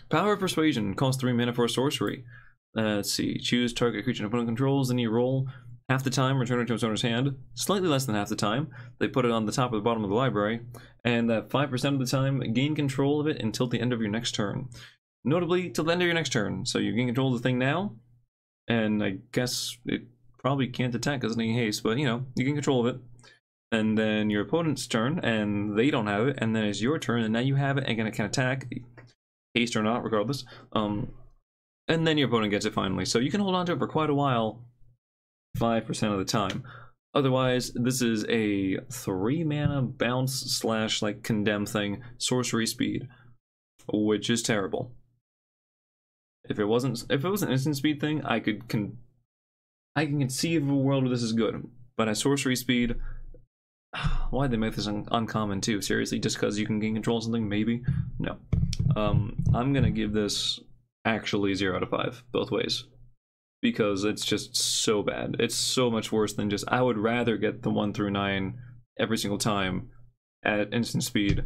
Power of Persuasion costs 3 mana for a sorcery. Let's see, choose target creature and opponent controls, then you roll half the time, return it to its owner's hand. Slightly less than half the time, they put it on the top or the bottom of the library, and 5% of the time, gain control of it until the end of your next turn. Notably, till the end of your next turn. So you gain control of the thing now, and I guess it probably can't attack because it's in haste, but you know, you gain control of it. And then your opponent's turn, and they don't have it, and then it's your turn, and now you have it, and it can attack, haste or not, regardless. And then your opponent gets it finally. So you can hold on to it for quite a while, 5% of the time. Otherwise, this is a 3 mana bounce / like condemn thing, sorcery speed, which is terrible. If it wasn't an instant speed thing, I can conceive of a world where this is good. But at sorcery speed, why'd they make this uncommon too? Seriously, just because you can gain control of something? Maybe? No. I'm gonna give this actually 0 out of 5, both ways. Because it's just so bad. It's so much worse than just, I would rather get the 1 through 9 every single time at instant speed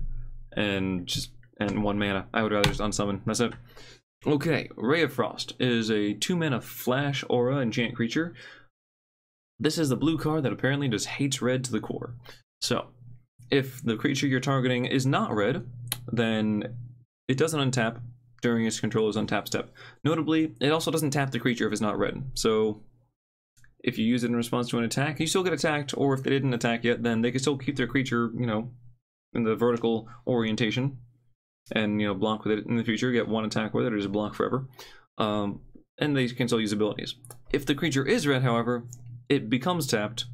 and 1 mana. I would rather just unsummon. That's it. Okay, Ray of Frost is a 2 mana flash aura enchant creature. This is the blue card that apparently just hates red to the core. So, if the creature you're targeting is not red, then it doesn't untap during its controller's untap step. Notably, it also doesn't tap the creature if it's not red. So, if you use it in response to an attack, you still get attacked, or if they didn't attack yet, then they can still keep their creature, you know, in the vertical orientation, and, you know, block with it in the future, get 1 attack with it, or just block forever. And they can still use abilities. If the creature is red, however, it becomes tapped,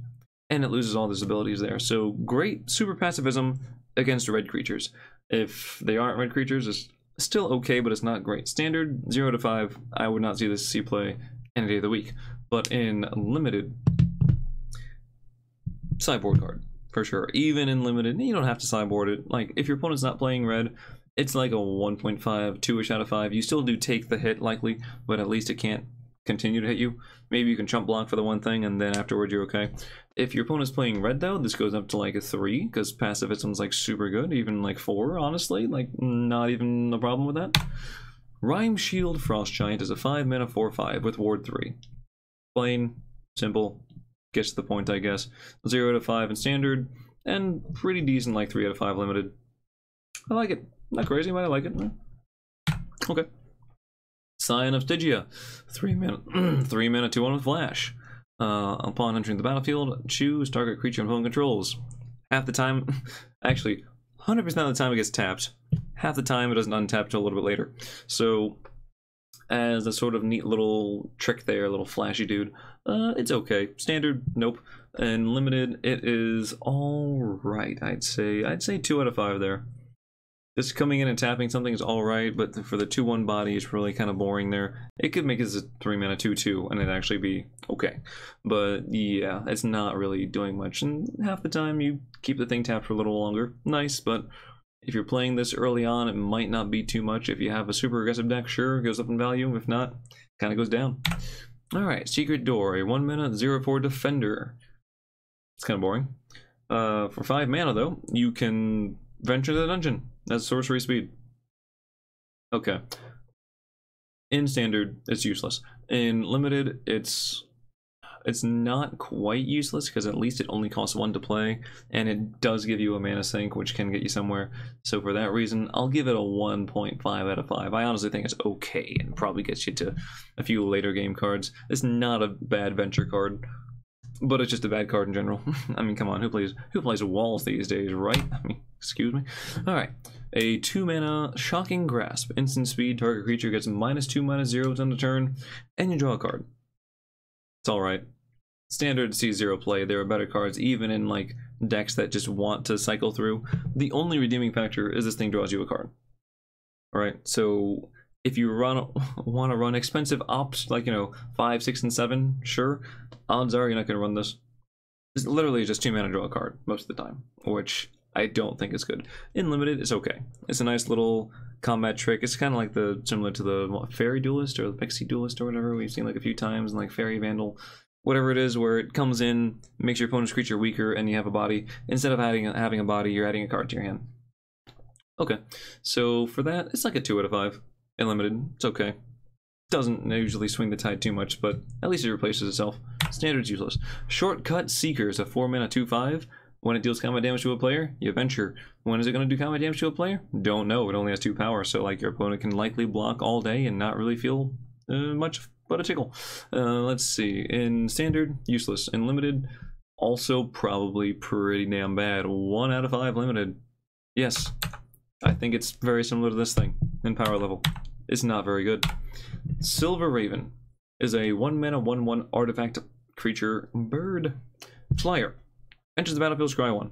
and it loses all those abilities there. So great super pacifism against red creatures. If they aren't red creatures, it's still okay, but it's not great. Standard, 0 to 5, I would not see this see play any day of the week. But in limited, sideboard card, for sure. Even in limited, you don't have to sideboard it. Like, if your opponent's not playing red, it's like a 1.5, 2-ish out of 5. You still do take the hit, likely, but at least it can't continue to hit you. Maybe you can chump block for the one thing, and then afterwards you're okay. If your opponent's playing red, though, this goes up to like a 3, because pacifism's like super good, even like 4, honestly. Like, not even a problem with that. Rime Shield Frost Giant is a 5 mana 4/5 with Ward 3. Plain, simple, gets to the point, I guess. 0 to 5 in standard, and pretty decent, like 3 out of 5 limited. I like it. Not crazy, but I like it. Okay. Cyan of Stygia, 3 mana, 3 mana 2/1 with Flash. Upon entering the battlefield, choose target creature and opponent controls. Half the time, actually, 100% of the time it gets tapped. Half the time it doesn't untap till a little bit later. So, as a sort of neat little trick there, little flashy dude, it's okay. Standard, nope. And limited, it is alright, I'd say 2 out of 5 there. This coming in and tapping something is alright, but for the 2/1 body, it's really kind of boring there. It could make it a 3 mana 2/2, and it'd actually be okay. But yeah, it's not really doing much, and half the time you keep the thing tapped for a little longer. Nice, but if you're playing this early on, it might not be too much. If you have a super aggressive deck, sure, it goes up in value. If not, kind of goes down. Alright, Secret Door, a 1 mana 0/4 defender. It's kind of boring. For 5 mana, though, you can venture the dungeon. That's sorcery speed. Okay. In standard, it's useless. In limited, it's It's not quite useless because at least it only costs 1 to play, and it does give you a mana sink, which can get you somewhere. So for that reason, I'll give it a 1.5 out of 5. I honestly think it's okay and probably gets you to a few later game cards. It's not a bad venture card, but it's just a bad card in general. I mean, come on, who plays walls these days, right? I mean, excuse me. All right, a 2-mana Shocking Grasp. Instant speed, target creature gets -2/-0 on the turn, and you draw a card. It's all right. Standard sees 0 play. There are better cards, even in like decks that just want to cycle through. The only redeeming factor is this thing draws you a card. All right, so if you want to run expensive ops, like, you know, 5, 6, and 7, sure. Odds are you're not going to run this. It's literally just 2 mana draw a card most of the time, which I don't think is good. In limited, it's okay. It's a nice little combat trick. It's kind of like similar to the Fairy Duelist or the Pixie Duelist or whatever we've seen like a few times, and like Fairy Vandal, whatever it is, where it comes in, makes your opponent's creature weaker, and you have a body. Instead of having a body, you're adding a card to your hand. Okay, so for that, it's like a 2 out of 5. In limited, it's okay. Doesn't usually swing the tide too much, but at least it replaces itself. Standard's useless. Shortcut Seeker is a 4-mana 2/5. When it deals combat damage to a player, you venture. When is it going to do combat damage to a player? Don't know. It only has 2 power, so like your opponent can likely block all day and not really feel much but a tickle. Let's see. In standard, useless. In limited, also probably pretty damn bad. 1 out of 5 limited. Yes, I think it's very similar to this thing in power level. It's not very good. Silver Raven is a 1-mana 1/1 artifact creature bird. Flyer. Enters the battlefield, scry 1.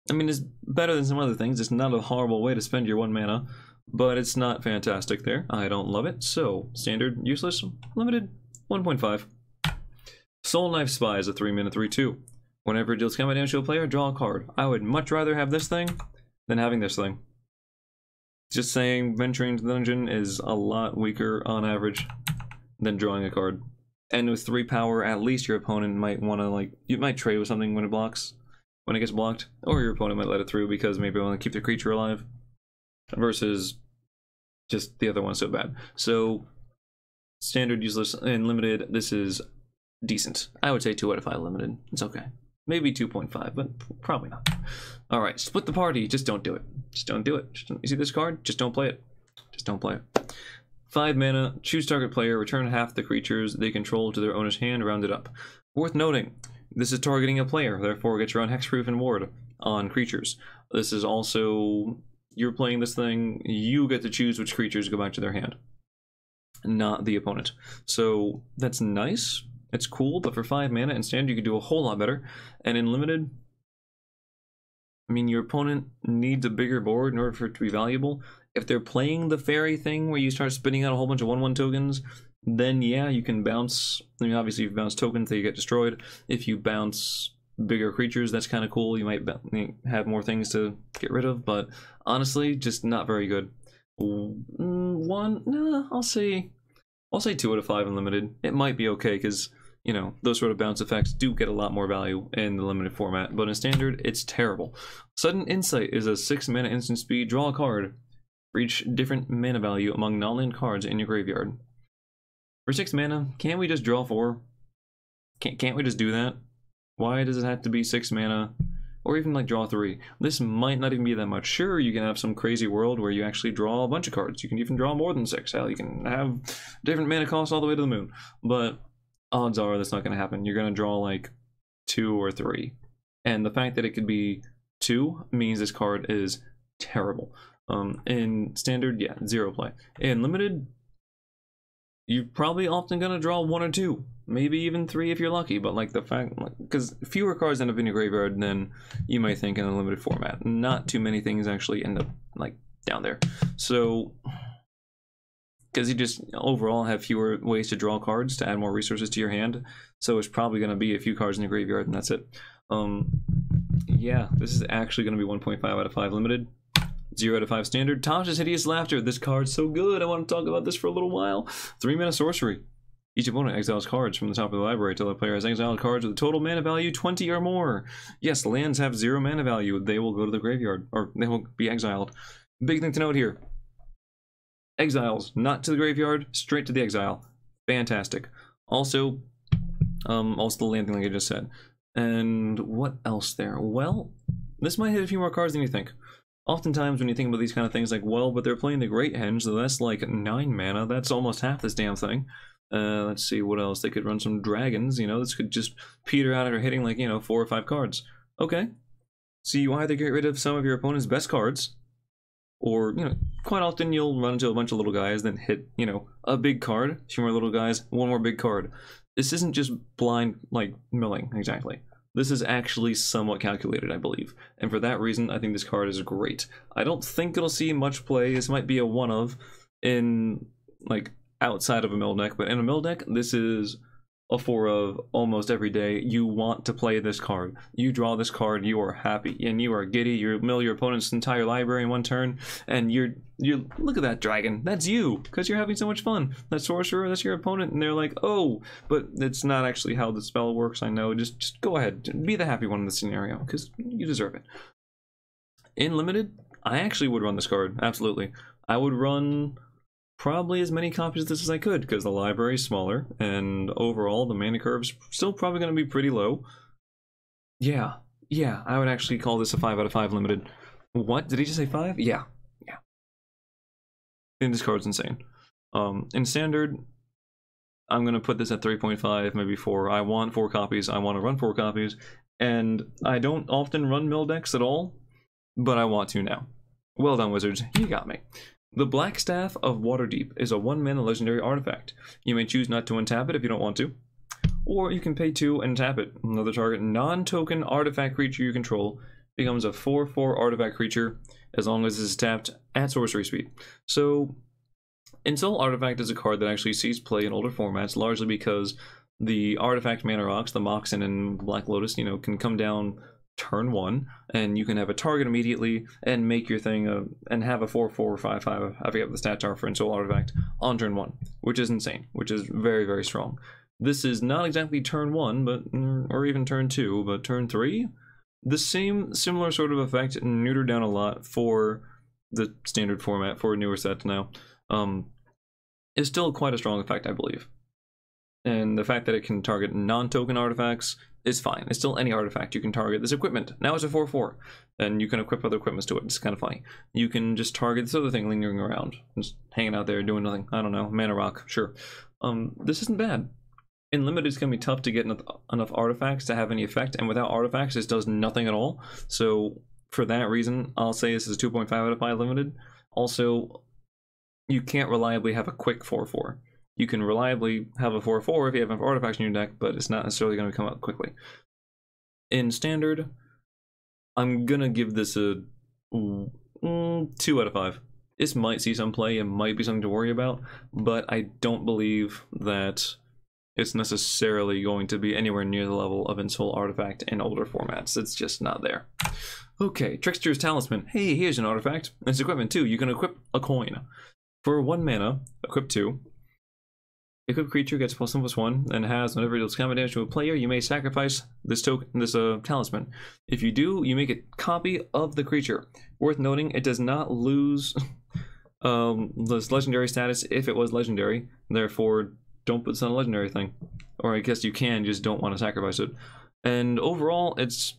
I mean, it's better than some other things. It's not a horrible way to spend your 1 mana, but it's not fantastic there. I don't love it. So, standard, useless, limited, 1.5. Soul Knife Spy is a 3-mana 3/2. Whenever it deals combat damage to a player, draw a card. I would much rather have this thing than having this thing. Just saying, venturing to the dungeon is a lot weaker on average than drawing a card. And with 3 power, at least your opponent might want to, like, you might trade with something when it gets blocked, or your opponent might let it through because maybe they want to keep the creature alive, versus just the other one's so bad. So, standard, useless, and limited, this is decent. I would say 2 out of 5 limited. It's okay. Maybe 2.5, but probably not. Alright, split the party. Just don't do it. Just don't do it. You see this card? Just don't play it. Just don't play it. 5 mana, choose target player, return half the creatures they control to their owner's hand, rounded up. Worth noting, this is targeting a player, therefore get your own hexproof and ward on creatures. This is also, you're playing this thing, you get to choose which creatures go back to their hand, not the opponent. So that's nice. It's cool, but for 5 mana in standard you could do a whole lot better. And in limited, I mean, your opponent needs a bigger board in order for it to be valuable. If they're playing the fairy thing where you start spitting out a whole bunch of 1/1 tokens, then yeah, you can bounce. I mean, obviously you bounce tokens that you get destroyed. If you bounce bigger creatures, that's kind of cool. You might have more things to get rid of, but honestly, just not very good. I'll say 2 out of 5 in limited. It might be okay because, you know, those sort of bounce effects do get a lot more value in the limited format, but in standard, it's terrible. Sudden Insight is a 6-mana instant speed, draw a card. For each different mana value among non-land cards in your graveyard. For 6 mana, can't we just draw 4? Can't we just do that? Why does it have to be 6 mana? Or even like draw 3? This might not even be that much. Sure, you can have some crazy world where you actually draw a bunch of cards. You can even draw more than 6. Hell, you can have different mana costs all the way to the moon. But odds are that's not going to happen. You're going to draw like 2 or 3. And the fact that it could be 2 means this card is terrible. In standard, yeah, 0 play. In limited, you're probably often gonna draw 1 or 2, maybe even 3 if you're lucky. But like the fact, because fewer cards end up in your graveyard than you might think in a limited format. Not too many things actually end up like down there. So, because you just overall have fewer ways to draw cards to add more resources to your hand. So it's probably gonna be a few cards in your graveyard, and that's it. Yeah, this is actually gonna be 1.5 out of 5 limited. 0 out of 5 standard. Tashas Hideous Laughter. This card's so good. I want to talk about this for a little while. 3-mana sorcery. Each opponent exiles cards from the top of the library until the player has exiled cards with a total mana value 20 or more. Yes, lands have 0 mana value. They will go to the graveyard, or they will be exiled. Big thing to note here. Exiles, not to the graveyard, straight to the exile. Fantastic. Also, Also the landing, like I just said. And what else there? Well, this might hit a few more cards than you think. Oftentimes when you think about these kind of things, like, well, but they're playing the Great Henge, so that's like 9 mana. That's almost half this damn thing. Let's see what else. They could run some dragons, you know, this could just peter out after hitting like, you know, 4 or 5 cards. Okay. So you either get rid of some of your opponent's best cards, or, you know, quite often you'll run into a bunch of little guys, then hit, you know, a big card, a few more little guys, one more big card. This isn't just blind, like, milling, exactly. This is actually somewhat calculated, I believe. And for that reason, I think this card is great. I don't think it'll see much play. This might be a one-of in, like, outside of a mill deck. But in a mill deck, this is a 4-of almost every day. You want to play this card. You draw this card, you are happy, and you are giddy. You mill your opponent's entire library in one turn, and you're look at that dragon. That's you, because you're having so much fun. That sorcerer, that's your opponent, and they're like, oh, but it's not actually how the spell works. I know. Just go ahead, be the happy one in this scenario, because you deserve it. In limited, I actually would run this card. Absolutely, I would run probably as many copies of this as I could, because the library is smaller, and overall the mana curve's still probably going to be pretty low. Yeah, I would actually call this a 5 out of 5 limited. What? Did he just say 5? Yeah. And this card's insane. In standard, I'm going to put this at 3.5, maybe 4. I want 4 copies. I want to run 4 copies, and I don't often run mill decks at all, but I want to now. Well done, Wizards. You got me. The Black Staff of Waterdeep is a 1-mana legendary artifact. You may choose not to untap it if you don't want to, or you can pay 2 and tap it. Another target non-token artifact creature you control becomes a 4/4 artifact creature as long as it is tapped at sorcery speed. So, Ensoul Artifact is a card that actually sees play in older formats, largely because the artifact mana rocks, the Moxen and Black Lotus, you know, can come down turn 1, and you can have a target immediately and make your thing and have a 4/4 or 5/5, I forget what the stats are for Ensoul Artifact, on turn 1, which is insane, which is very, very strong. This is not exactly turn 1, but or even turn 2, but turn 3? The similar sort of effect, neutered down a lot for the standard format, for newer sets now, is still quite a strong effect, I believe. And the fact that it can target non-token artifacts is fine. It's still any artifact you can target. This equipment, now it's a 4/4, and you can equip other equipments to it. It's kind of funny. You can just target this other thing lingering around, just hanging out there doing nothing. I don't know, mana rock, sure. This isn't bad. In limited, it's going to be tough to get enough artifacts to have any effect, and without artifacts, this does nothing at all. So for that reason, I'll say this is 2.5 out of 5 limited. Also, you can't reliably have a quick 4/4. You can reliably have a 4/4 if you have enough artifacts in your deck, but it's not necessarily going to come out quickly. In standard, I'm going to give this a 2 out of 5. This might see some play, it might be something to worry about, but I don't believe that it's necessarily going to be anywhere near the level of Ensoul Artifact in older formats. It's just not there. Okay, Tricksters Talisman. Hey, here's an artifact. It's equipment too. You can equip a coin. For 1 mana, equip 2. Equipped creature gets +1/+1 and has whenever it deals combat damage to a player, you may sacrifice this talisman. If you do, you make a copy of the creature. Worth noting, it does not lose this legendary status if it was legendary. Therefore, don't put this on a legendary thing. Or I guess you can, just don't want to sacrifice it. And overall, it's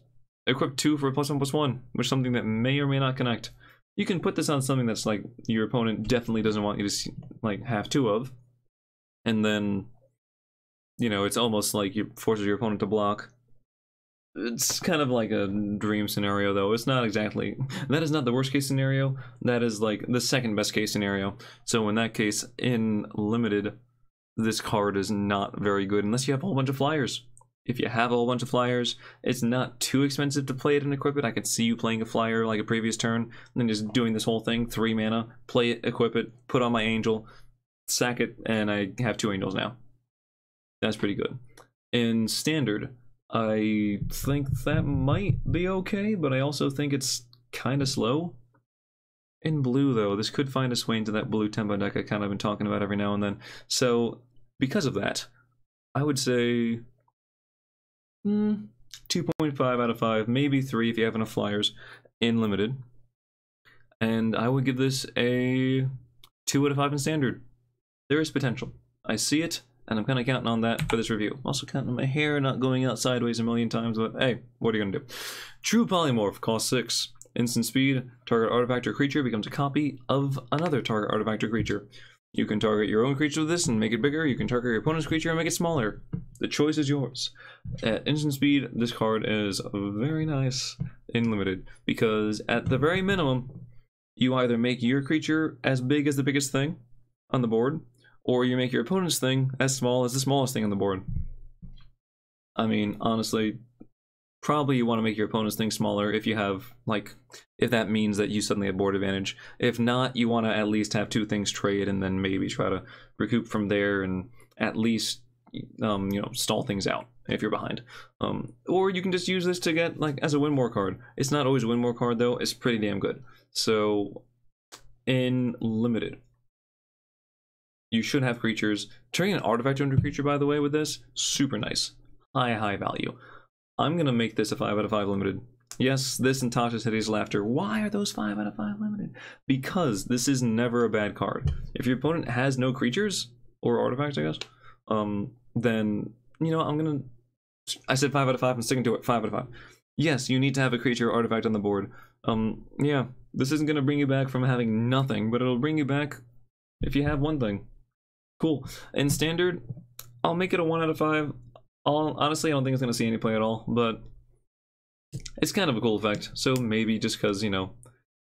equipped 2 for a +1/+1, which is something that may or may not connect. You can put this on something that's like your opponent definitely doesn't want you to like have 2 of. And then, you know, it's almost like you forces your opponent to block. It's kind of like a dream scenario, though. It's not exactly... That is not the worst case scenario. That is like the second best case scenario. So in that case, in limited, this card is not very good unless you have a whole bunch of flyers. If you have a whole bunch of flyers, it's not too expensive to play it and equip it. I could see you playing a flyer like a previous turn, and then just doing this whole thing, 3 mana, play it, equip it, put on my angel, sack it, and I have 2 angels now. That's pretty good. In standard, I think that might be okay, but I also think it's kind of slow. In blue, though, this could find its way into that blue tempo deck I kind of been talking about every now and then. So, because of that, I would say 2.5 out of 5, maybe 3 if you have enough flyers in limited. And I would give this a 2 out of 5 in standard. There is potential. I see it, and I'm kind of counting on that for this review. Also counting on my hair not going out sideways a million times, but hey, what are you gonna do? True Polymorph, cost 6. Instant speed, target artifact or creature becomes a copy of another target artifact or creature. You can target your own creature with this and make it bigger. You can target your opponent's creature and make it smaller. The choice is yours. At instant speed, this card is very nice in limited, because at the very minimum, you either make your creature as big as the biggest thing on the board, or you make your opponent's thing as small as the smallest thing on the board. I mean, honestly, probably you want to make your opponent's thing smaller if you have, like, if that means that you suddenly have board advantage. If not, you want to at least have 2 things trade and then maybe try to recoup from there and at least, you know, stall things out if you're behind. Or you can just use this to get, like, as a win more card. It's not always a win more card, though. It's pretty damn good. So, in limited, you should have creatures. Turning an artifact into a creature, by the way, with this, super nice. High value. I'm gonna make this a 5 out of 5 limited. Yes, this and Tashas Hideous Laughter. Why are those 5 out of 5 limited? Because this is never a bad card. If your opponent has no creatures, or artifacts, I guess, then, you know, I said 5 out of 5, I'm sticking to it, 5 out of 5. Yes, you need to have a creature or artifact on the board. Yeah, this isn't gonna bring you back from having nothing, but it'll bring you back if you have one thing. Cool. In standard, I'll make it a 1 out of 5. Honestly, I don't think it's going to see any play at all, but it's kind of a cool effect. So maybe just because, you know,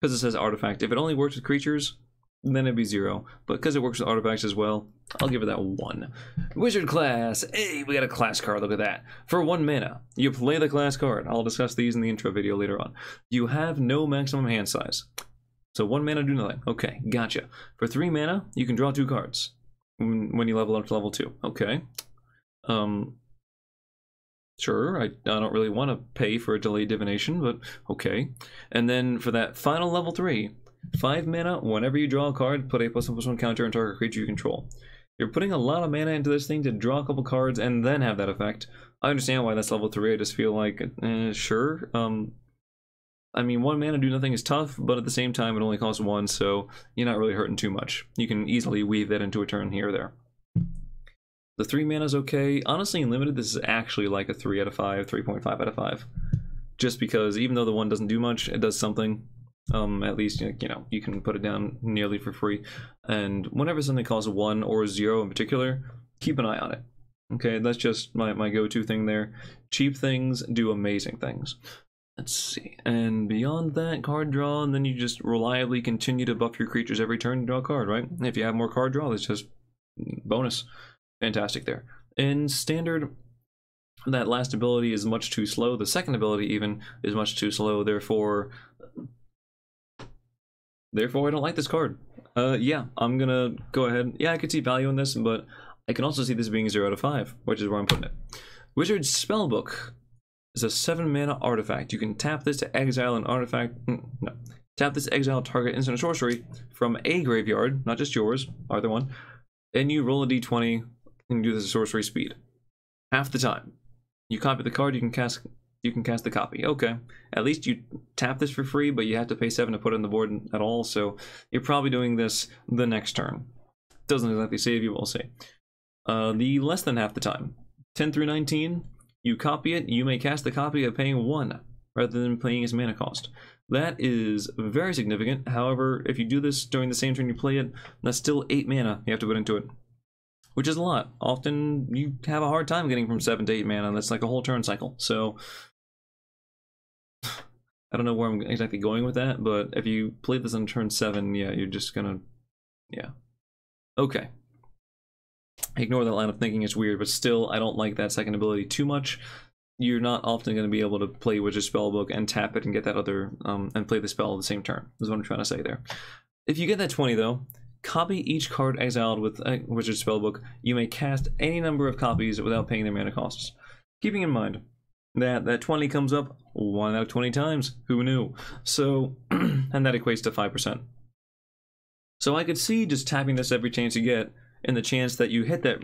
because it says artifact. If it only works with creatures, then it'd be 0. But because it works with artifacts as well, I'll give it that 1. Wizard class. Hey, we got a class card. Look at that. For 1 mana, you play the class card. I'll discuss these in the intro video later on. You have no maximum hand size. So 1 mana, do nothing. Okay, gotcha. For 3 mana, you can draw 2 cards when you level up to level 2. Okay. Sure, I don't really want to pay for a delayed divination, but okay. And then for that final level 3, 5 mana, whenever you draw a card, put a +1/+1 counter on target creature you control. You're putting a lot of mana into this thing to draw a couple cards and then have that effect. I understand why that's level 3, I just feel like, sure. I mean, 1 mana do nothing is tough, but at the same time it only costs 1, so you're not really hurting too much. You can easily weave that into a turn here or there. The 3 mana is okay. Honestly, in limited, this is actually like a 3 out of 5, 3.5 out of 5. Just because even though the 1 doesn't do much, it does something. At least, you know, you can put it down nearly for free. And whenever something costs 1 or 0 in particular, keep an eye on it. Okay, that's just my go-to thing there. Cheap things do amazing things. Let's see. And beyond that, card draw, and then you just reliably continue to buff your creatures every turn to draw a card, right? If you have more card draw, that's just bonus. Fantastic there. In standard, that last ability is much too slow. The second ability even is much too slow. Therefore I don't like this card. Yeah, I'm gonna go ahead. Yeah, I could see value in this, but I can also see this being 0 out of 5, which is where I'm putting it. Wizard Spellbook is a 7 mana artifact. You can tap this to exile an artifact. No. Tap this to exile target instant sorcery from a graveyard, not just yours, either one. And you roll a d20 and do this at sorcery speed. Half the time. You copy the card, you can cast the copy. Okay. At least you tap this for free, but you have to pay 7 to put it on the board at all, so you're probably doing this the next turn. Doesn't exactly save you, we'll see. The less than half the time. 10 through 19, you copy it, you may cast the copy of paying 1 rather than paying its mana cost. That is very significant. However, if you do this during the same turn you play it, that's still 8 mana you have to put into it, which is a lot. Often you have a hard time getting from 7 to 8 mana. That's like a whole turn cycle. So I don't know where I'm exactly going with that, but if you play this on turn 7, yeah, you're just gonna, yeah. Okay. Ignore that line of thinking, it's weird, but still, I don't like that second ability too much. You're not often going to be able to play Wizard Spellbook and tap it and get that other, and play the spell at the same turn, is what I'm trying to say there. If you get that 20 though, copy each card exiled with Wizard Spellbook. You may cast any number of copies without paying their mana costs. Keeping in mind that that 20 comes up 1 out of 20 times. Who knew? So, and that equates to 5%. So I could see just tapping this every chance you get, and the chance that you hit that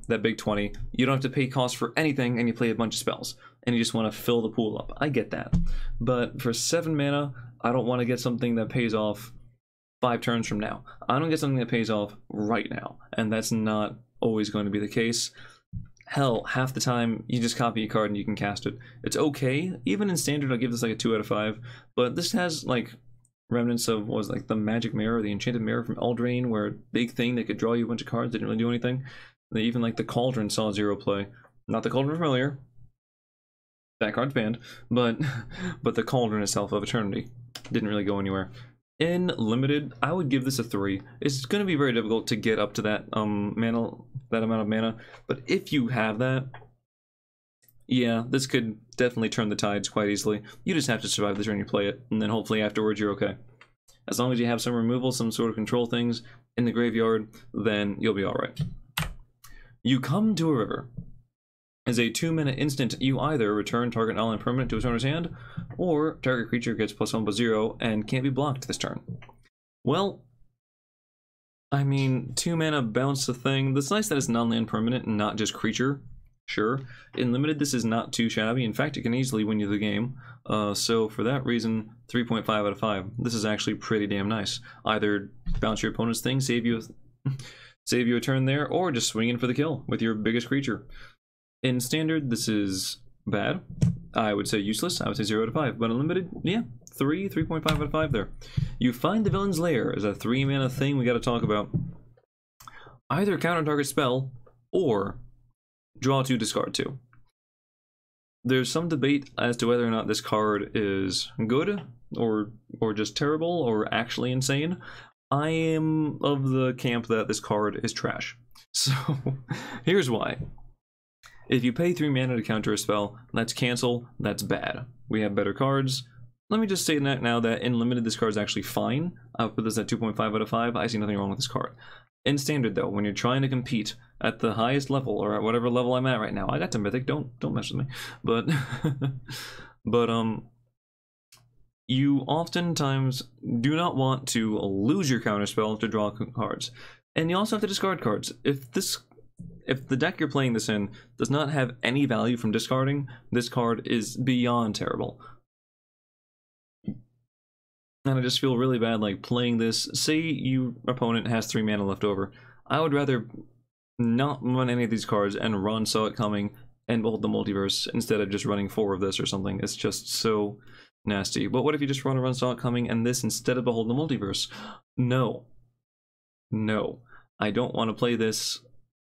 that big 20, you don't have to pay cost for anything, and you play a bunch of spells, and you just want to fill the pool up. I get that. But for 7 mana, I don't want to get something that pays off 5 turns from now. I don't get something that pays off right now, and that's not always going to be the case. Hell, half the time you just copy a card and you can cast it. It's okay. Even in standard, I'll give this like a 2 out of 5. But this has like remnants of what was like the magic mirror, the enchanted mirror from Eldraine, where a big thing that could draw you a bunch of cards didn't really do anything. And even like the Cauldron saw 0 play. Not the Cauldron familiar. That card's banned, but the Cauldron itself of Eternity didn't really go anywhere. In limited, I would give this a 3. It's going to be very difficult to get up to that mana, that amount of mana, but if you have that, yeah, this could definitely turn the tides quite easily. You just have to survive the turn you play it, and then hopefully afterwards you're okay. As long as you have some removal, some sort of control things in the graveyard, then you'll be alright. You Come to a River. As a 2-mana instant, you either return target non-land permanent to its owner's hand, or target creature gets +1/+0 and can't be blocked this turn. Well, I mean, 2 mana bounce a thing. It's nice that it's non-land permanent and not just creature. Sure. In limited, this is not too shabby. In fact, it can easily win you the game. So for that reason, 3.5 out of 5. This is actually pretty damn nice. Either bounce your opponent's thing, save you a turn there, or just swing in for the kill with your biggest creature. In standard, this is bad. I would say useless. I would say 0 out of 5. But unlimited, yeah, 3.5 out of 5 there. You Find the Villain's Lair is a 3-mana thing we got to talk about. Either counter target spell or draw 2, discard 2. There's some debate as to whether or not this card is good or just terrible or actually insane. I am of the camp that this card is trash. So here's why. If you pay 3 mana to counter a spell, that's cancel, that's bad. We have better cards. Let me just say that now that in limited this card is actually fine. I'll put this at 2.5 out of 5. I see nothing wrong with this card. In standard though, when you're trying to compete at the highest level or at whatever level I'm at right now, I got to mythic, don't mess with me. But you oftentimes do not want to lose your counterspell to draw cards. And you also have to discard cards. If the deck you're playing this in does not have any value from discarding, this card is beyond terrible. And I just feel really bad like playing this. Say your opponent has 3 mana left over. I would rather not run any of these cards and run Saw It Coming and Behold the Multiverse instead of just running 4 of this or something. It's just so nasty. But what if you just run Saw It Coming and this instead of Behold the Multiverse? No. No. I don't want to play this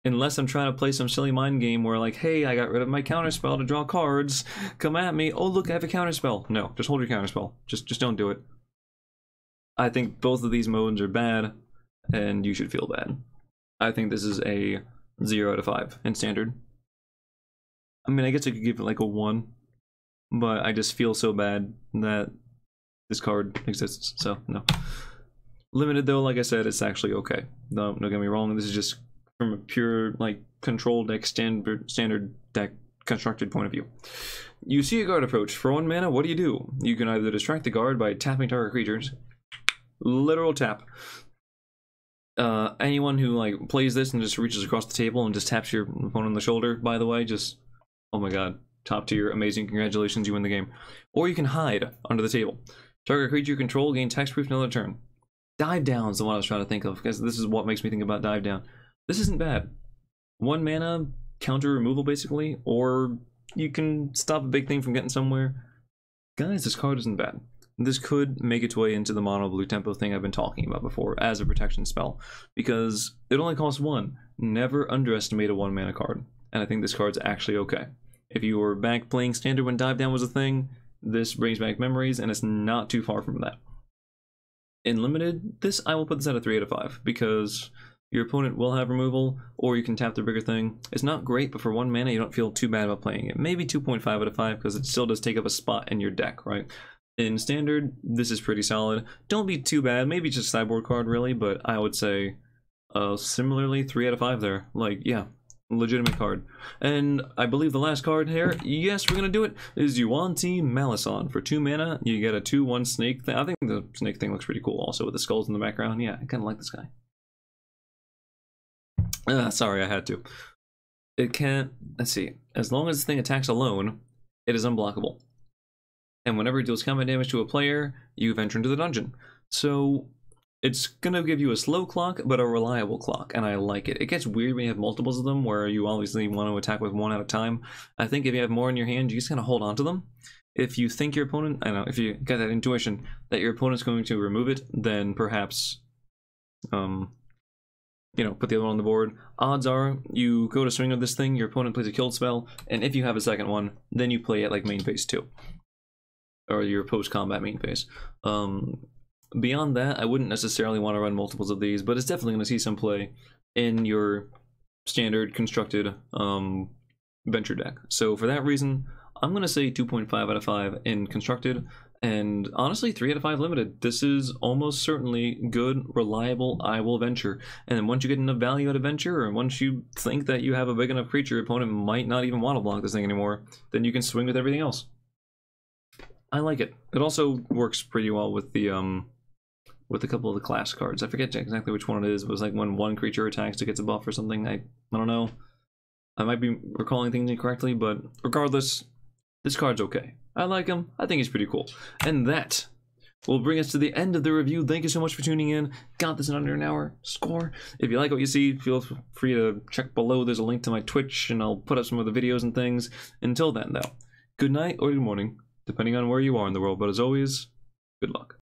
unless I'm trying to play some silly mind game where like, hey, I got rid of my counterspell to draw cards. Come at me. Oh, look, I have a counterspell. No, just hold your counterspell. Just don't do it. I think both of these modes are bad, and you should feel bad. I think this is a 0 out of 5 in standard. I mean, I guess I could give it like a 1, but I just feel so bad that this card exists, so no. Limited though, like I said, it's actually okay. No, don't get me wrong, this is just from a pure, like, control deck, standard deck constructed point of view. You see a guard approach. For 1 mana, what do? You can either distract the guard by tapping target creatures. Literal tap. Anyone who like plays this and just reaches across the table and just taps your opponent on the shoulder, by the way, just, oh my god, top tier, amazing, congratulations, you win the game. Or you can hide under the table. Target creature you control, gain hexproof another turn. Dive Down is the one I was trying to think of, because this is what makes me think about Dive Down. This isn't bad. 1 mana, counter removal basically, or you can stop a big thing from getting somewhere. Guys, this card isn't bad. This could make its way into the mono blue tempo thing I've been talking about before as a protection spell, because it only costs 1. Never underestimate a 1 mana card, and I think this card's actually okay. If you were back playing standard when Dive Down was a thing, this brings back memories, and it's not too far from that. In limited, this I will put this at a 3 out of 5, because your opponent will have removal, or you can tap the bigger thing. It's not great, but for 1 mana, you don't feel too bad about playing it. Maybe 2.5 out of 5, because it still does take up a spot in your deck, right? In standard, this is pretty solid. Don't be too bad. Maybe just a sideboard card, really, but I would say similarly 3 out of 5 there. Like, yeah, legitimate card. And I believe the last card here, yes, we're gonna do it, is Yuan Malison. For 2 mana, you get a 2/1 snake thing. I think the snake thing looks pretty cool also with the skulls in the background. Yeah, I kind of like this guy. Sorry, I had to. It can't, let's see, as long as this thing attacks alone, it is unblockable. And whenever it deals combat damage to a player, you venture into the dungeon. So, It's gonna give you a slow clock, but a reliable clock, and I like it. It gets weird when you have multiples of them, where you obviously want to attack with one at a time. I think if you have more in your hand, you just kind of hold on to them. If you think your opponent, I don't know, if you get that intuition that your opponent's going to remove it, then perhaps, you know, put the other one on the board. Odds are, you go to swing with this thing, your opponent plays a killed spell, and if you have a second one, then you play it like main phase 2. Or your post-combat main phase. Beyond that, I wouldn't necessarily want to run multiples of these, but it's definitely going to see some play in your standard constructed venture deck. So for that reason, I'm going to say 2.5 out of 5 in constructed, and honestly 3 out of 5 limited. This is almost certainly good, reliable, I will venture. And then once you get enough value out of venture, or once you think that you have a big enough creature, your opponent might not even want to block this thing anymore, then you can swing with everything else. I like it. It also works pretty well with the with a couple of the class cards. I forget exactly which one it is. It was like when one creature attacks, it gets a buff or something. I don't know. I might be recalling things incorrectly, but regardless, this card's okay. I like him. I think he's pretty cool. And that will bring us to the end of the review. Thank you so much for tuning in. Got this in under an hour. Score. If you like what you see, feel free to check below. There's a link to my Twitch, and I'll put up some of the videos and things. Until then, though, good night or good morning, depending on where you are in the world. But as always, good luck.